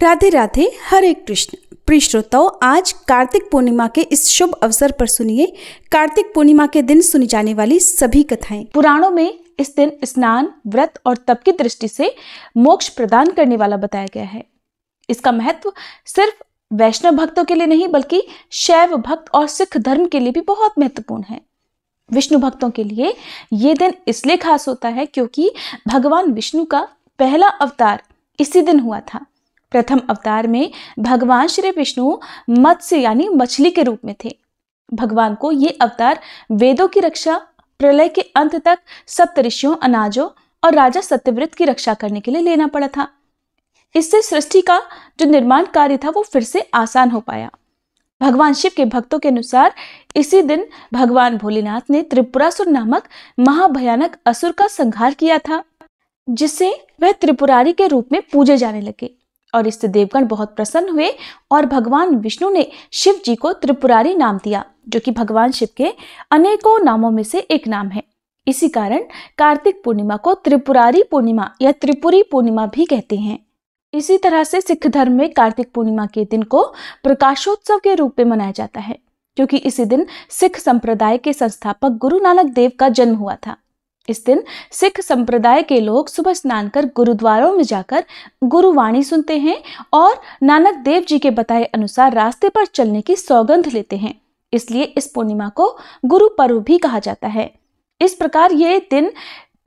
राधे राधे, हरे कृष्ण। प्रिय श्रोताओं, आज कार्तिक पूर्णिमा के इस शुभ अवसर पर सुनिए कार्तिक पूर्णिमा के दिन सुनी जाने वाली सभी कथाएं। पुराणों में इस दिन स्नान, व्रत और तप की दृष्टि से मोक्ष प्रदान करने वाला बताया गया है। इसका महत्व सिर्फ वैष्णव भक्तों के लिए नहीं बल्कि शैव भक्त और सिख धर्म के लिए भी बहुत महत्वपूर्ण है। विष्णु भक्तों के लिए ये दिन इसलिए खास होता है क्योंकि भगवान विष्णु का पहला अवतार इसी दिन हुआ था। प्रथम अवतार में भगवान श्री विष्णु मत्स्य यानी मछली के रूप में थे। भगवान को ये अवतार वेदों की रक्षा, प्रलय के अंत तक सप्तऋषियों, अनाजों और राजा सत्यव्रत की रक्षा करने के लिए लेना पड़ा था। इससे सृष्टि का जो निर्माण कार्य था वो फिर से आसान हो पाया। भगवान शिव के भक्तों के अनुसार इसी दिन भगवान भोलेनाथ ने त्रिपुरासुर नामक महाभयानक असुर का संहार किया था, जिससे वह त्रिपुरारी के रूप में पूजे जाने लगे और इससे देवगण बहुत प्रसन्न हुए और भगवान विष्णु ने शिव जी को त्रिपुरारी नाम दिया, जो कि भगवान शिव के अनेकों नामों में से एक नाम है। इसी कारण कार्तिक पूर्णिमा को त्रिपुरारी पूर्णिमा या त्रिपुरी पूर्णिमा भी कहते हैं। इसी तरह से सिख धर्म में कार्तिक पूर्णिमा के दिन को प्रकाशोत्सव के रूप में मनाया जाता है, क्योंकि इसी दिन सिख संप्रदाय के संस्थापक गुरु नानक देव का जन्म हुआ था। इस दिन सिख संप्रदाय के लोग सुबह स्नान कर गुरुद्वारों में जाकर गुरुवाणी सुनते हैं और नानक देव जी के बताए अनुसार रास्ते पर चलने की सौगंध लेते हैं। इसलिए इस पूर्णिमा को गुरु पर्व भी कहा जाता है। इस प्रकार ये दिन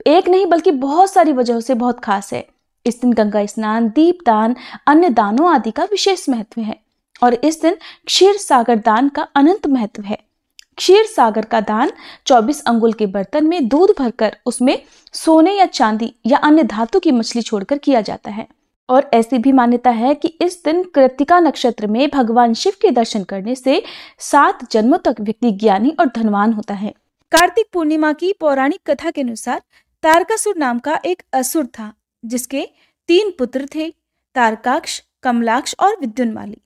एक नहीं बल्कि बहुत सारी वजहों से बहुत खास है। इस दिन गंगा स्नान, दीपदान, अन्य दानों आदि का विशेष महत्व है और इस दिन क्षीर सागर दान का अनंत महत्व है। क्षीर सागर का दान 24 अंगुल के बर्तन में दूध भरकर उसमें सोने या चांदी या अन्य धातु की मछली छोड़कर किया जाता है। और ऐसी भी मान्यता है कि इस दिन कृत्तिका नक्षत्र में भगवान शिव के दर्शन करने से 7 जन्मों तक व्यक्ति ज्ञानी और धनवान होता है। कार्तिक पूर्णिमा की पौराणिक कथा के अनुसार तारकासुर नाम का एक असुर था, जिसके 3 पुत्र थे, तारकाक्ष, कमलाक्ष और विद्युन्माली।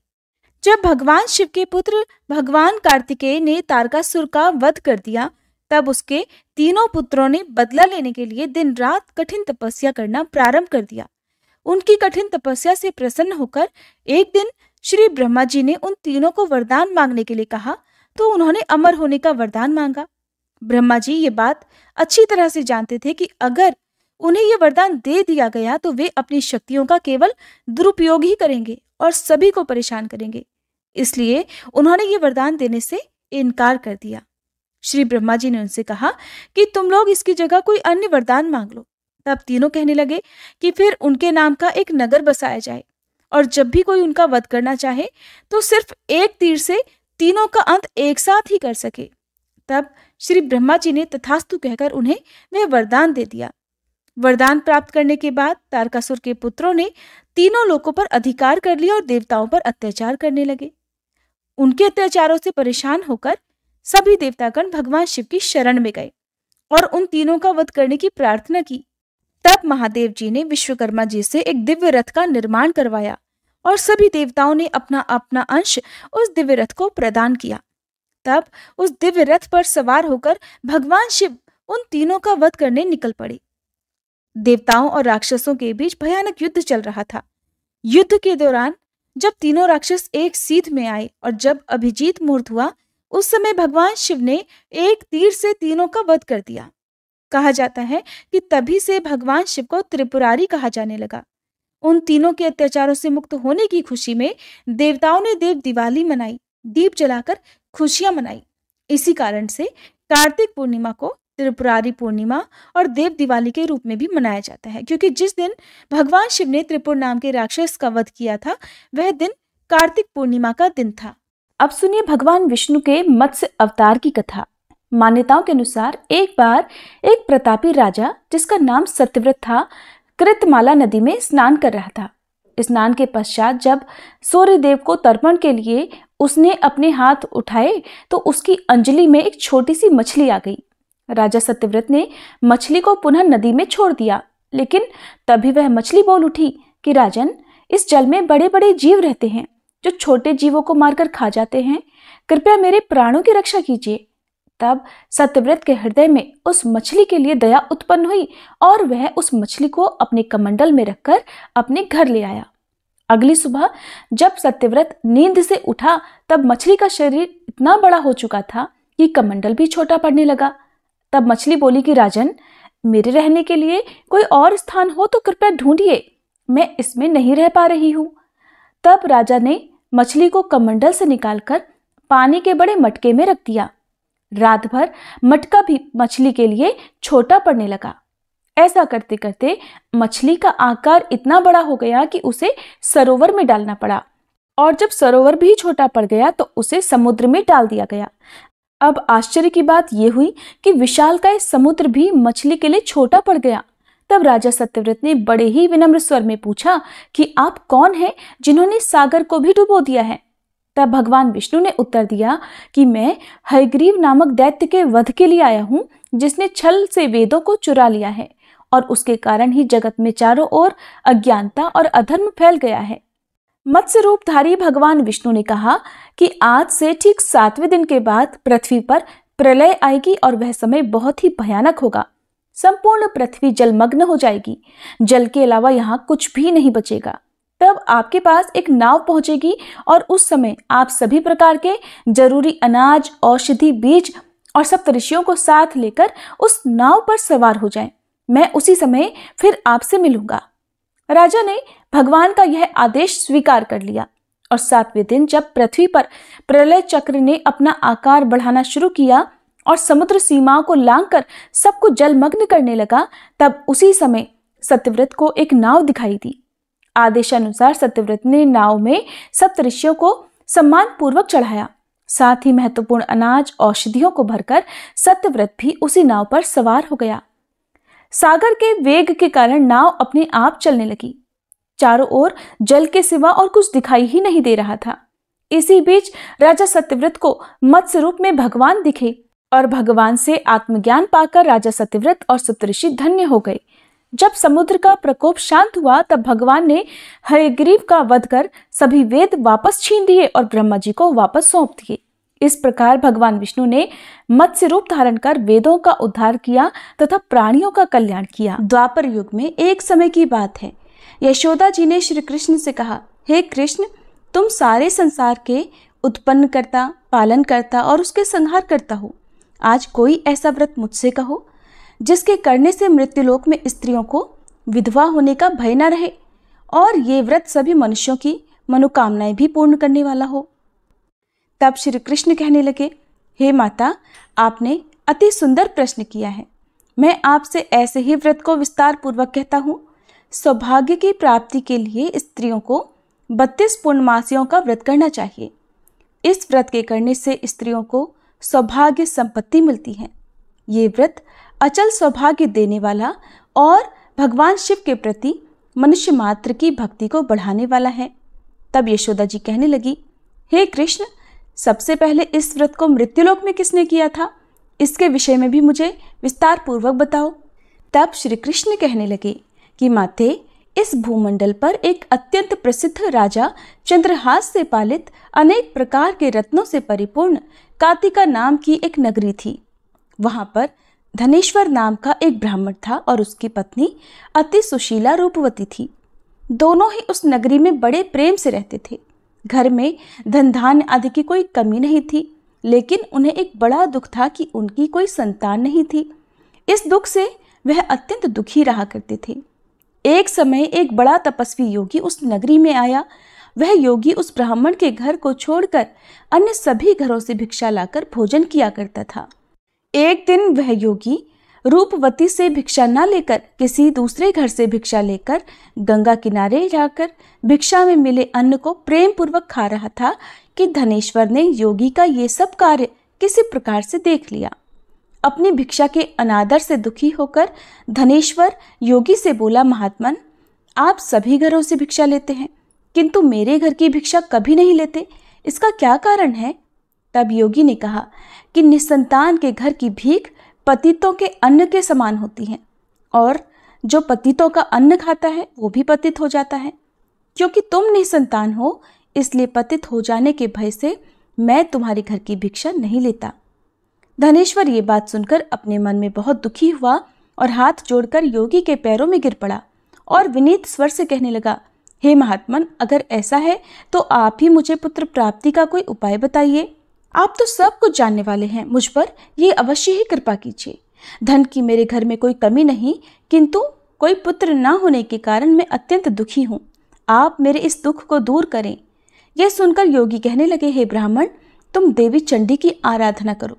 जब भगवान शिव के पुत्र भगवान कार्तिकेय ने तारकासुर का वध कर दिया, तब उसके तीनों पुत्रों ने बदला लेने के लिए दिन रात कठिन तपस्या करना प्रारंभ कर दिया। उनकी कठिन तपस्या से प्रसन्न होकर एक दिन श्री ब्रह्मा जी ने उन तीनों को वरदान मांगने के लिए कहा, तो उन्होंने अमर होने का वरदान मांगा। ब्रह्मा जी ये बात अच्छी तरह से जानते थे कि अगर उन्हें यह वरदान दे दिया गया तो वे अपनी शक्तियों का केवल दुरुपयोग ही करेंगे और सभी को परेशान करेंगे। इसलिए उन्होंने ये वरदान देने से इनकार कर दिया। श्री ब्रह्मा जी ने उनसे कहा कि तुम लोग इसकी जगह कोई अन्य वरदान मांग लो। तब तीनों कहने लगे कि फिर उनके नाम का एक नगर बसाया जाए और जब भी कोई उनका वध करना चाहे तो सिर्फ एक तीर से तीनों का अंत एक साथ ही कर सके। तब श्री ब्रह्मा जी ने तथास्तु कहकर उन्हें वह वरदान दे दिया। वरदान प्राप्त करने के बाद तारकासुर के पुत्रों ने तीनों लोकों पर अधिकार कर लिया और देवताओं पर अत्याचार करने लगे। उनके अत्याचारों से परेशान होकर सभी देवतागण भगवान शिव की शरण में गए और उन तीनों का वध करने की प्रार्थना की। तब महादेव जी ने विश्वकर्मा जी से एक दिव्य रथ का निर्माण करवाया और सभी देवताओं ने अपना अपना अंश उस दिव्य रथ को प्रदान किया। तब उस दिव्य रथ पर सवार होकर भगवान शिव उन तीनों का वध करने निकल पड़े। देवताओं और राक्षसों के बीच भयानक युद्ध चल रहा था। युद्ध के दौरान जब तीनों राक्षस एक सीध में आए और जब अभिजीत मुहूर्त हुआ, उस समय भगवान शिव ने एक तीर से तीनों का वध कर दिया। कहा जाता है कि तभी से भगवान शिव को त्रिपुरारी कहा जाने लगा। उन तीनों के अत्याचारों से मुक्त होने की खुशी में देवताओं ने देव दिवाली मनाई, दीप जलाकर खुशियां मनाई। इसी कारण से कार्तिक पूर्णिमा को त्रिपुरारी पूर्णिमा और देव दिवाली के रूप में भी मनाया जाता है, क्योंकि जिस दिन भगवान शिव ने त्रिपुर नाम के राक्षस का वध किया था वह दिन कार्तिक पूर्णिमा का दिन था। अब सुनिए भगवान विष्णु के मत्स्य अवतार की कथा। मान्यताओं के अनुसार एक बार एक प्रतापी राजा जिसका नाम सत्यव्रत था, कृतमाला नदी में स्नान कर रहा था। स्नान के पश्चात जब सूर्य देव को तर्पण के लिए उसने अपने हाथ उठाए तो उसकी अंजलि में एक छोटी सी मछली आ गई। राजा सत्यव्रत ने मछली को पुनः नदी में छोड़ दिया, लेकिन तभी वह मछली बोल उठी कि राजन, इस जल में बड़े बड़े जीव रहते हैं जो छोटे जीवों को मारकर खा जाते हैं, कृपया मेरे प्राणों की रक्षा कीजिए। तब सत्यव्रत के हृदय में उस मछली के लिए दया उत्पन्न हुई और वह उस मछली को अपने कमंडल में रखकर अपने घर ले आया अगली सुबह जब सत्यव्रत नींद से उठा तब मछली का शरीर इतना बड़ा हो चुका था कि कमंडल भी छोटा पड़ने लगा। तब मछली बोली कि राजन, मेरे रहने के लिए कोई और स्थान हो तो कृपया ढूंढिए, मैं इसमें नहीं रह पा रही हूं। तब राजा ने मछली को कमंडल से निकालकर पानी के बड़े मटके में रख दिया। रात भर मटका भी मछली के लिए छोटा पड़ने लगा। ऐसा करते करते मछली का आकार इतना बड़ा हो गया कि उसे सरोवर में डालना पड़ा, और जब सरोवर भी छोटा पड़ गया तो उसे समुद्र में डाल दिया गया। अब आश्चर्य की बात यह हुई कि विशालकाय समुद्र भी मछली के लिए छोटा पड़ गया। तब राजा सत्यव्रत ने बड़े ही विनम्र स्वर में पूछा कि आप कौन हैं जिन्होंने सागर को भी डुबो दिया है? तब भगवान विष्णु ने उत्तर दिया कि मैं हयग्रीव नामक दैत्य के वध के लिए आया हूं, जिसने छल से वेदों को चुरा लिया है, और उसके कारण ही जगत में चारों ओर अज्ञानता और अधर्म फैल गया है। मत्स्य रूपधारी भगवान विष्णु ने कहा कि आज से ठीक 7वें दिन के बाद पृथ्वी पर प्रलय आएगी और वह समय बहुत ही भयानक होगा। संपूर्ण पृथ्वी जलमग्न हो जाएगी, जल के अलावा यहाँ कुछ भी नहीं बचेगा। तब आपके पास एक नाव पहुंचेगी और उस समय आप सभी प्रकार के जरूरी अनाज, औषधि, बीज और सप्तऋषियों को साथ लेकर उस नाव पर सवार हो जाएं। मैं उसी समय फिर आपसे मिलूंगा। राजा ने भगवान का यह आदेश स्वीकार कर लिया, और 7वें दिन जब पृथ्वी पर प्रलय चक्र ने अपना आकार बढ़ाना शुरू किया और समुद्र सीमाओं को लांघकर सबको जलमग्न करने लगा, तब उसी समय सत्यव्रत को एक नाव दिखाई दी। आदेशानुसार सत्यव्रत ने नाव में सप्तऋषियों को सम्मान पूर्वक चढ़ाया। साथ ही महत्वपूर्ण अनाज, औषधियों को भरकर सत्यव्रत भी उसी नाव पर सवार हो गया। सागर के वेग के कारण नाव अपने आप चलने लगी। चारों ओर जल के सिवा और कुछ दिखाई ही नहीं दे रहा था। इसी बीच राजा सत्यव्रत को मत्स्य रूप में भगवान दिखे, और भगवान से आत्मज्ञान पाकर राजा सत्यव्रत और सप्तऋषि धन्य हो गए। जब समुद्र का प्रकोप शांत हुआ तब भगवान ने हयग्रीव का वध कर सभी वेद वापस छीन दिए और ब्रह्मा जी को वापस सौंप दिए। इस प्रकार भगवान विष्णु ने मत्स्य रूप धारण कर वेदों का उद्धार किया तथा प्राणियों का कल्याण किया। द्वापर युग में एक समय की बात है, यशोदा जी ने श्री कृष्ण से कहा, हे कृष्ण, तुम सारे संसार के उत्पन्न करता, पालन करता और उसके संहार करता हो। आज कोई ऐसा व्रत मुझसे कहो जिसके करने से मृत्युलोक में स्त्रियों को विधवा होने का भय न रहे, और ये व्रत सभी मनुष्यों की मनोकामनाएं भी पूर्ण करने वाला हो। तब श्री कृष्ण कहने लगे, हे माता, आपने अति सुंदर प्रश्न किया है। मैं आपसे ऐसे ही व्रत को विस्तार पूर्वक कहता हूँ। सौभाग्य की प्राप्ति के लिए स्त्रियों को 32 पूर्णमासियों का व्रत करना चाहिए। इस व्रत के करने से स्त्रियों को सौभाग्य संपत्ति मिलती है। ये व्रत अचल सौभाग्य देने वाला और भगवान शिव के प्रति मनुष्य मात्र की भक्ति को बढ़ाने वाला है। तब यशोदा जी कहने लगी, हे कृष्ण, सबसे पहले इस व्रत को मृत्युलोक में किसने किया था? इसके विषय में भी मुझे विस्तार पूर्वक बताओ। तब श्री कृष्ण कहने लगे कि माते, इस भूमंडल पर एक अत्यंत प्रसिद्ध राजा चंद्रहास से पालित अनेक प्रकार के रत्नों से परिपूर्ण कातिका नाम की एक नगरी थी। वहां पर धनेश्वर नाम का एक ब्राह्मण था और उसकी पत्नी अति सुशीला रूपवती थी। दोनों ही उस नगरी में बड़े प्रेम से रहते थे। घर में धन धान्य आदि की कोई कमी नहीं थी, लेकिन उन्हें एक बड़ा दुख था कि उनकी कोई संतान नहीं थी। इस दुख से वह अत्यंत दुखी रहा करते थे। एक समय एक बड़ा तपस्वी योगी उस नगरी में आया। वह योगी उस ब्राह्मण के घर को छोड़कर अन्य सभी घरों से भिक्षा लाकर भोजन किया करता था। एक दिन वह योगी रूपवती से भिक्षा न लेकर किसी दूसरे घर से भिक्षा लेकर गंगा किनारे जाकर भिक्षा में मिले अन्न को प्रेम पूर्वक खा रहा था कि धनेश्वर ने योगी का ये सब कार्य किसी प्रकार से देख लिया। अपनी भिक्षा के अनादर से दुखी होकर धनेश्वर योगी से बोला, महात्मन, आप सभी घरों से भिक्षा लेते हैं किंतु मेरे घर की भिक्षा कभी नहीं लेते, इसका क्या कारण है? तब योगी ने कहा कि निसंतान के घर की भीख पतितों के अन्न के समान होती है, और जो पतितों का अन्न खाता है वो भी पतित हो जाता है। क्योंकि तुम निसंतान हो, इसलिए पतित हो जाने के भय से मैं तुम्हारे घर की भिक्षा नहीं लेता। धनेश्वर ये बात सुनकर अपने मन में बहुत दुखी हुआ और हाथ जोड़कर योगी के पैरों में गिर पड़ा और विनीत स्वर से कहने लगा, हे महात्मन, अगर ऐसा है तो आप ही मुझे पुत्र प्राप्ति का कोई उपाय बताइए। आप तो सब कुछ जानने वाले हैं, मुझ पर ये अवश्य ही कृपा कीजिए। धन की मेरे घर में कोई कमी नहीं, किंतु कोई पुत्र न होने के कारण मैं अत्यंत दुखी हूँ। आप मेरे इस दुख को दूर करें। यह सुनकर योगी कहने लगे, हे ब्राह्मण, तुम देवी चंडी की आराधना करो।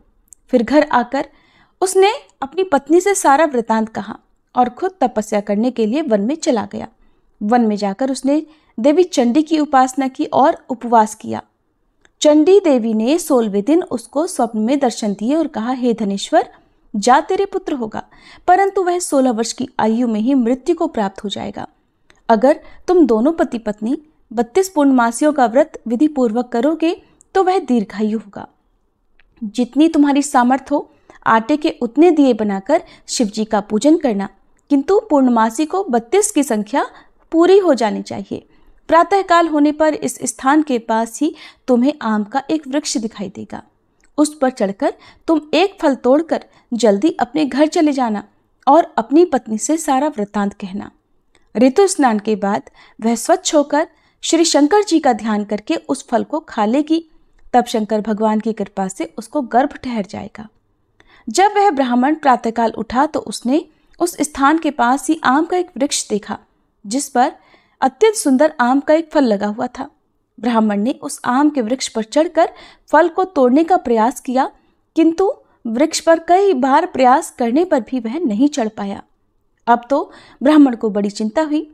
फिर घर आकर उसने अपनी पत्नी से सारा वृतांत कहा और खुद तपस्या करने के लिए वन में चला गया। वन में जाकर उसने देवी चंडी की उपासना की और उपवास किया। चंडी देवी ने 16वें दिन उसको स्वप्न में दर्शन दिए और कहा, हे धनेश्वर, जा तेरे पुत्र होगा, परंतु वह 16 वर्ष की आयु में ही मृत्यु को प्राप्त हो जाएगा। अगर तुम दोनों पति पत्नी 32 पूर्णमासियों का व्रत विधि पूर्वक करोगे तो वह दीर्घायु होगा। जितनी तुम्हारी सामर्थ्य हो आटे के उतने दिए बनाकर शिवजी का पूजन करना, किंतु पूर्णमासी को 32 की संख्या पूरी हो जानी चाहिए। प्रातःकाल होने पर इस स्थान के पास ही तुम्हें आम का एक वृक्ष दिखाई देगा। उस पर चढ़कर तुम एक फल तोड़कर जल्दी अपने घर चले जाना और अपनी पत्नी से सारा वृत्तांत कहना। ऋतु स्नान के बाद वह स्वच्छ होकर श्री शंकर जी का ध्यान करके उस फल को खा लेगी। तब शंकर भगवान की कृपा से उसको गर्भ ठहर जाएगा। जब वह ब्राह्मण प्रातःकाल उठा तो उसने उस स्थान के पास ही आम का एक वृक्ष देखा, जिस पर अत्यंत सुंदर आम का एक फल लगा हुआ था। ब्राह्मण ने उस आम के वृक्ष पर चढ़कर फल को तोड़ने का प्रयास किया, किंतु वृक्ष पर कई बार प्रयास करने पर भी वह नहीं चढ़ पाया। अब तो ब्राह्मण को बड़ी चिंता हुई।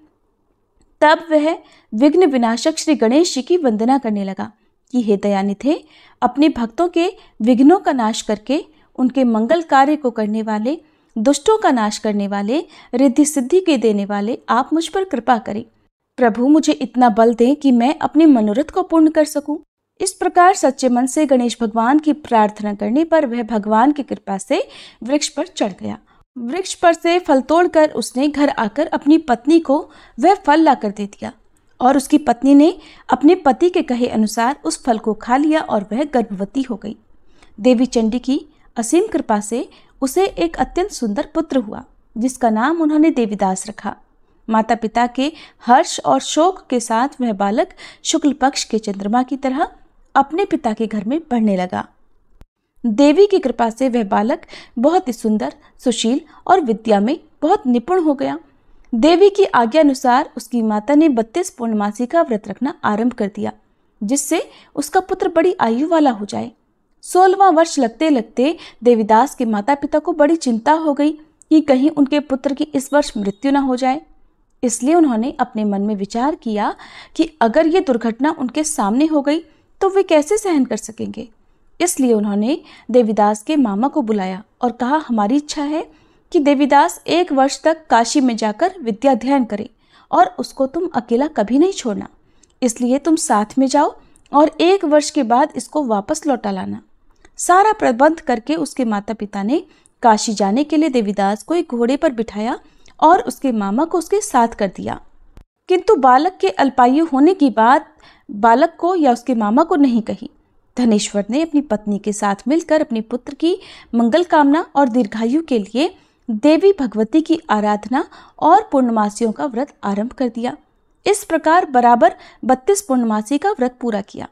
तब वह विघ्न विनाशक श्री गणेश जी की वंदना करने लगा कि हे दयानिधे, अपने भक्तों के विघ्नों का नाश करके उनके मंगल कार्य को करने वाले, दुष्टों का नाश करने वाले, रिद्धि सिद्धि के देने वाले आप मुझ पर कृपा करें। प्रभु, मुझे इतना बल दें कि मैं अपने मनोरथ को पूर्ण कर सकूं। इस प्रकार सच्चे मन से गणेश भगवान की प्रार्थना करने पर वह भगवान की कृपा से वृक्ष पर चढ़ गया। वृक्ष पर से फल तोड़कर उसने घर आकर अपनी पत्नी को वह फल लाकर दे दिया और उसकी पत्नी ने अपने पति के कहे अनुसार उस फल को खा लिया और वह गर्भवती हो गई। देवी चंडी की असीम कृपा से उसे एक अत्यंत सुंदर पुत्र हुआ, जिसका नाम उन्होंने देवीदास रखा। माता पिता के हर्ष और शोक के साथ वह बालक शुक्ल पक्ष के चंद्रमा की तरह अपने पिता के घर में बढ़ने लगा। देवी की कृपा से वह बालक बहुत ही सुंदर, सुशील और विद्या में बहुत निपुण हो गया। देवी की आज्ञा अनुसार उसकी माता ने 32 पूर्णमासी का व्रत रखना आरंभ कर दिया, जिससे उसका पुत्र बड़ी आयु वाला हो जाए। 16वां वर्ष लगते लगते देवीदास के माता पिता को बड़ी चिंता हो गई कि कहीं उनके पुत्र की इस वर्ष मृत्यु न हो जाए। इसलिए उन्होंने अपने मन में विचार किया कि अगर ये दुर्घटना उनके सामने हो गई तो वे कैसे सहन कर सकेंगे। इसलिए उन्होंने देवीदास के मामा को बुलाया और कहा, हमारी इच्छा है कि देवीदास 1 वर्ष तक काशी में जाकर विद्या अध्ययन करे और उसको तुम अकेला कभी नहीं छोड़ना। इसलिए तुम साथ में जाओ और 1 वर्ष के बाद इसको वापस लौटा लाना। सारा प्रबंध करके उसके माता पिता ने काशी जाने के लिए देवीदास को एक घोड़े पर बिठाया और उसके मामा को उसके साथ कर दिया। किंतु बालक के अल्पायु होने की बात बालक को या उसके मामा को नहीं कही। धनेश्वर ने अपनी पत्नी के साथ मिलकर अपने पुत्र की मंगल कामना और दीर्घायु के लिए देवी भगवती की आराधना और पूर्णमासियों का व्रत आरंभ कर दिया। इस प्रकार बराबर 32 पूर्णमासी का व्रत पूरा किया।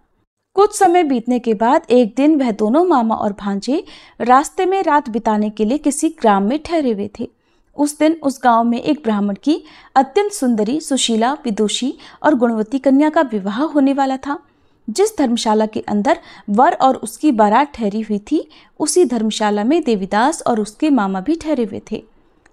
कुछ समय बीतने के बाद एक दिन वह दोनों मामा और भांजे रास्ते में रात बिताने के लिए किसी ग्राम में ठहरे हुए थे। उस दिन उस गांव में एक ब्राह्मण की अत्यंत सुंदरी, सुशीला, विदुषी और गुणवती कन्या का विवाह होने वाला था। जिस धर्मशाला के अंदर वर और उसकी बारात ठहरी हुई थी, उसी धर्मशाला में देवीदास और उसके मामा भी ठहरे हुए थे।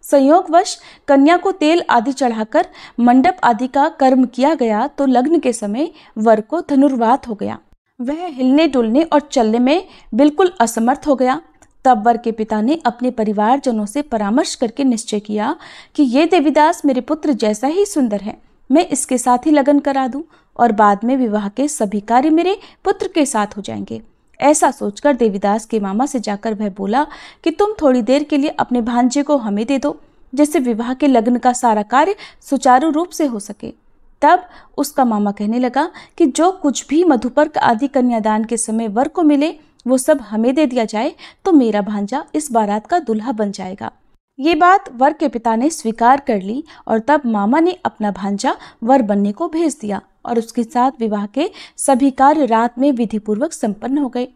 संयोगवश कन्या को तेल आदि चढ़ाकर मंडप आदि का कर्म किया गया तो लग्न के समय वर को धनुर्वात हो गया। वह हिलने डुलने और चलने में बिल्कुल असमर्थ हो गया। तब वर के पिता ने अपने परिवारजनों से परामर्श करके निश्चय किया कि ये देवीदास मेरे पुत्र जैसा ही सुंदर है, मैं इसके साथ ही लगन करा दूं और बाद में विवाह के सभी कार्य मेरे पुत्र के साथ हो जाएंगे। ऐसा सोचकर देवीदास के मामा से जाकर वह बोला कि तुम थोड़ी देर के लिए अपने भांजे को हमें दे दो, जिससे विवाह के लग्न का सारा कार्य सुचारू रूप से हो सके। तब उसका मामा कहने लगा कि जो कुछ भी मधुपर्क आदि कन्यादान के समय वर को मिले वो सब हमें दे दिया जाए तो मेरा भांजा इस बारात का दूल्हा बन जाएगा। ये बात वर के पिता ने स्वीकार कर ली और तब मामा ने अपना भांजा वर बनने को भेज दिया और उसके साथ विवाह के सभी कार्य रात में विधिपूर्वक संपन्न हो गए।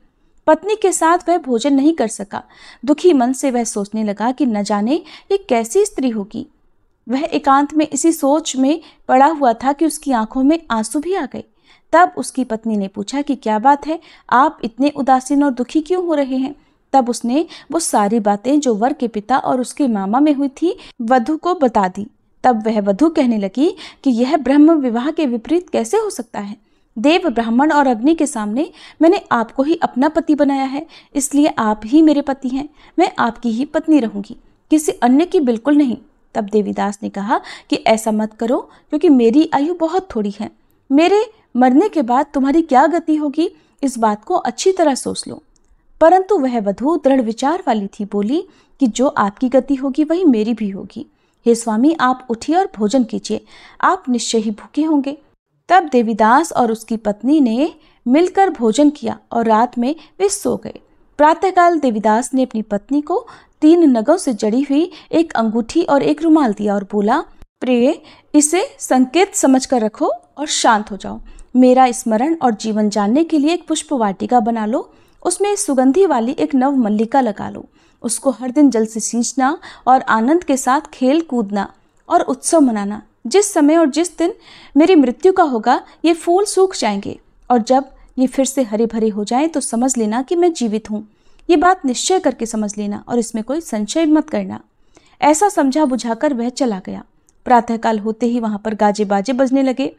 पत्नी के साथ वह भोजन नहीं कर सका। दुखी मन से वह सोचने लगा कि न जाने ये कैसी स्त्री होगी। वह एकांत में इसी सोच में पड़ा हुआ था कि उसकी आंखों में आंसू भी आ गए। तब उसकी पत्नी ने पूछा कि क्या बात है, आप इतने उदासीन और दुखी क्यों हो रहे हैं। तब उसने वो सारी बातें जो वर के पिता और उसके मामा में हुई थी वधु को बता दी। तब वह वधु कहने लगी कि यह ब्रह्म विवाह के विपरीत कैसे हो सकता है। देव, ब्राह्मण और अग्नि के सामने मैंने आपको ही अपना पति बनाया है, इसलिए आप ही मेरे पति हैं। मैं आपकी ही पत्नी रहूंगी, किसी अन्य की बिल्कुल नहीं। तब देवीदास ने कहा कि ऐसा मत करो, क्योंकि मेरी आयु बहुत थोड़ी है। मेरे मरने के बाद तुम्हारी क्या गति होगी, इस बात को अच्छी तरह सोच लो। परंतु वह वधु दृढ़ विचार वाली थी। बोली कि जो आपकी गति होगी वही मेरी भी होगी। हे स्वामी, आप उठिए और भोजन कीजिए, आप निश्चय ही भूखे होंगे। तब देवीदास और उसकी पत्नी ने मिलकर भोजन किया और रात में वे सो गए। प्रातःकाल देवीदास ने अपनी पत्नी को 3 नगों से जड़ी हुई एक अंगूठी और एक रुमाल दिया और बोला, प्रिय, इसे संकेत समझकर रखो और शांत हो जाओ। मेरा स्मरण और जीवन जानने के लिए एक पुष्प वाटिका बना लो, उसमें सुगंधी वाली एक नव मल्लिका लगा लो। उसको हर दिन जल से सींचना और आनंद के साथ खेल कूदना और उत्सव मनाना। जिस समय और जिस दिन मेरी मृत्यु का होगा, ये फूल सूख जाएंगे और जब ये फिर से हरे भरे हो जाएं तो समझ लेना कि मैं जीवित हूँ। ये बात निश्चय करके समझ लेना और इसमें कोई संशय मत करना। ऐसा समझा बुझाकर वह चला गया। प्रातःकाल होते ही वहां पर गाजे बाजे बजने लगे।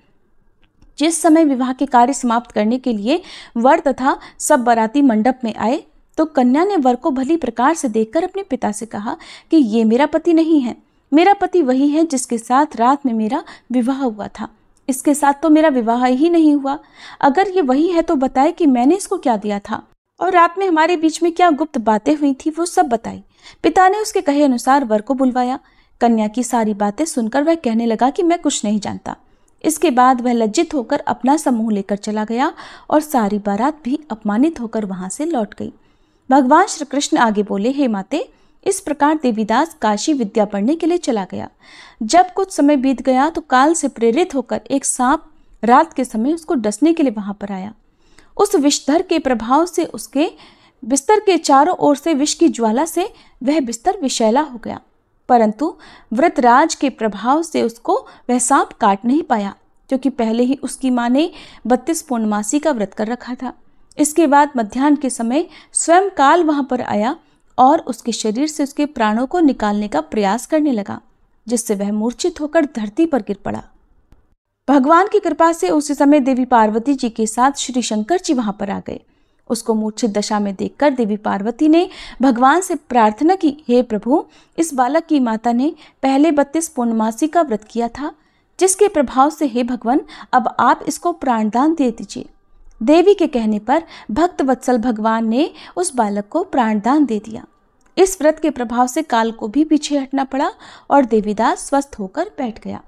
जिस समय विवाह के कार्य समाप्त करने के लिए वर तथा सब बाराती मंडप में आए तो कन्या ने वर को भली प्रकार से देखकर अपने पिता से कहा कि ये मेरा पति नहीं है। मेरा पति वही है जिसके साथ रात में मेरा विवाह हुआ था। इसके साथ तो मेरा विवाह ही नहीं हुआ। अगर ये वही है तो बताए कि मैंने इसको क्या दिया था और रात में हमारे बीच में क्या गुप्त बातें हुई थी, वो सब बताई। पिता ने उसके कहे अनुसार वर को बुलवाया। कन्या की सारी बातें सुनकर वह कहने लगा कि मैं कुछ नहीं जानता। इसके बाद वह लज्जित होकर अपना समूह लेकर चला गया और सारी बारात भी अपमानित होकर वहां से लौट गई। भगवान श्री कृष्ण आगे बोले, हे माते, इस प्रकार देवीदास काशी विद्या पढ़ने के लिए चला गया। जब कुछ समय बीत गया तो काल से प्रेरित होकर एक सांप रात के समय उसको डसने के लिए वहां पर आया। उस विषधर के प्रभाव से उसके बिस्तर के चारों ओर से विष की ज्वाला से वह बिस्तर विषैला हो गया, परंतु व्रतराज के प्रभाव से उसको वह सांप काट नहीं पाया, क्योंकि पहले ही उसकी मां ने 32 पूर्णमासी का व्रत कर रखा था। इसके बाद मध्याह्न के समय स्वयं काल वहां पर आया और उसके शरीर से उसके प्राणों को निकालने का प्रयास करने लगा, जिससे वह मूर्छित होकर धरती पर गिर पड़ा। भगवान की कृपा से उसी समय देवी पार्वती जी के साथ श्री शंकर जी वहां पर आ गए। उसको मूर्छित दशा में देखकर देवी पार्वती ने भगवान से प्रार्थना की, हे प्रभु, इस बालक की माता ने पहले 32 पूर्णमासी का व्रत किया था, जिसके प्रभाव से हे भगवान अब आप इसको प्राणदान दे दीजिए। देवी के कहने पर भक्त वत्सल भगवान ने उस बालक को प्राणदान दे दिया। इस व्रत के प्रभाव से काल को भी पीछे हटना पड़ा और देवीदास स्वस्थ होकर बैठ गया।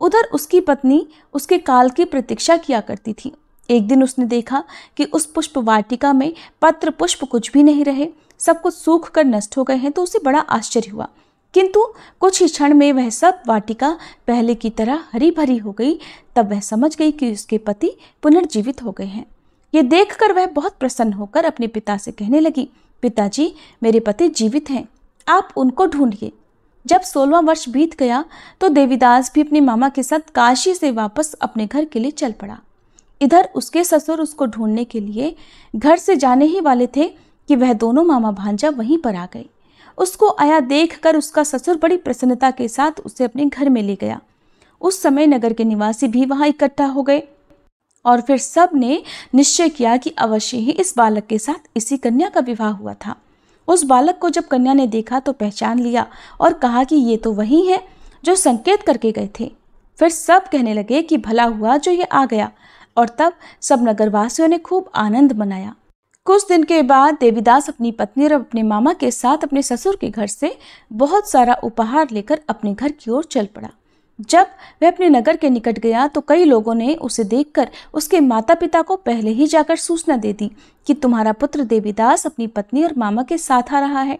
उधर उसकी पत्नी उसके काल की प्रतीक्षा किया करती थी। एक दिन उसने देखा कि उस पुष्प वाटिका में पत्र पुष्प कुछ भी नहीं रहे, सब कुछ सूख कर नष्ट हो गए हैं, तो उसे बड़ा आश्चर्य हुआ। किंतु कुछ ही क्षण में वह सब वाटिका पहले की तरह हरी भरी हो गई। तब वह समझ गई कि उसके पति पुनर्जीवित हो गए हैं। ये देखकर वह बहुत प्रसन्न होकर अपने पिता से कहने लगी, पिताजी, मेरे पति जीवित हैं, आप उनको ढूंढिए। जब 16वां वर्ष बीत गया तो देवीदास भी अपने मामा के साथ काशी से वापस अपने घर के लिए चल पड़ा। इधर उसके ससुर उसको ढूंढने के लिए घर से जाने ही वाले थे कि वह दोनों मामा भांजा वहीं पर आ गए। उसको आया देखकर उसका ससुर बड़ी प्रसन्नता के साथ उसे अपने घर में ले गया। उस समय नगर के निवासी भी वहां इकट्ठा हो गए और फिर सब ने निश्चय किया कि अवश्य ही इस बालक के साथ इसी कन्या का विवाह हुआ था। उस बालक को जब कन्या ने देखा तो पहचान लिया और कहा कि ये तो वही है जो संकेत करके गए थे। फिर सब कहने लगे कि भला हुआ जो ये आ गया, और तब सब नगरवासियों ने खूब आनंद मनाया। कुछ दिन के बाद देवीदास अपनी पत्नी और अपने मामा के साथ अपने ससुर के घर से बहुत सारा उपहार लेकर अपने घर की ओर चल पड़ा। जब वह अपने नगर के निकट गया तो कई लोगों ने उसे देखकर उसके माता पिता को पहले ही जाकर सूचना दे दी कि तुम्हारा पुत्र देवीदास अपनी पत्नी और मामा के साथ आ रहा है।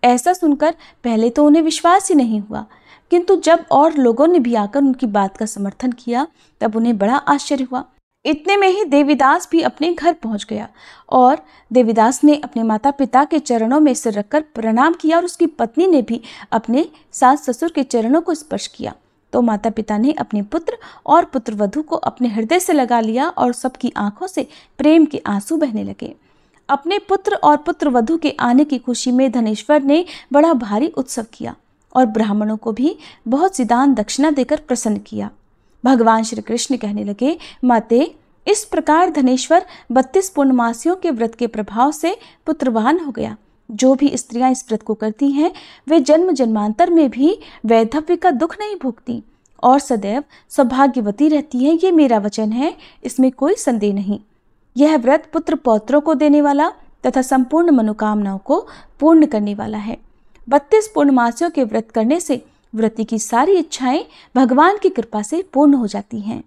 ऐसा सुनकर पहले तो उन्हें विश्वास ही नहीं हुआ, किंतु जब और लोगों ने भी आकर उनकी बात का समर्थन किया तब उन्हें बड़ा आश्चर्य हुआ। इतने में ही देवीदास भी अपने घर पहुंच गया और देवीदास ने अपने माता पिता के चरणों में सिर रखकर प्रणाम किया और उसकी पत्नी ने भी अपने सास ससुर के चरणों को स्पर्श किया। तो माता पिता ने अपने पुत्र और पुत्रवधू को अपने हृदय से लगा लिया और सबकी आंखों से प्रेम के आंसू बहने लगे। अपने पुत्र और पुत्रवधू के आने की खुशी में धनेश्वर ने बड़ा भारी उत्सव किया और ब्राह्मणों को भी बहुत सी दान दक्षिणा देकर प्रसन्न किया। भगवान श्री कृष्ण कहने लगे, माते, इस प्रकार धनेश्वर 32 पूर्णमासियों के व्रत के प्रभाव से पुत्रवान हो गया। जो भी स्त्रियां इस व्रत को करती हैं वे जन्म जन्मांतर में भी वैधव्य का दुख नहीं भोगती और सदैव सौभाग्यवती रहती हैं। ये मेरा वचन है, इसमें कोई संदेह नहीं। यह व्रत पुत्र पौत्रों को देने वाला तथा संपूर्ण मनोकामनाओं को पूर्ण करने वाला है। 32 पूर्णमासियों के व्रत करने से व्रती की सारी इच्छाएं भगवान की कृपा से पूर्ण हो जाती हैं।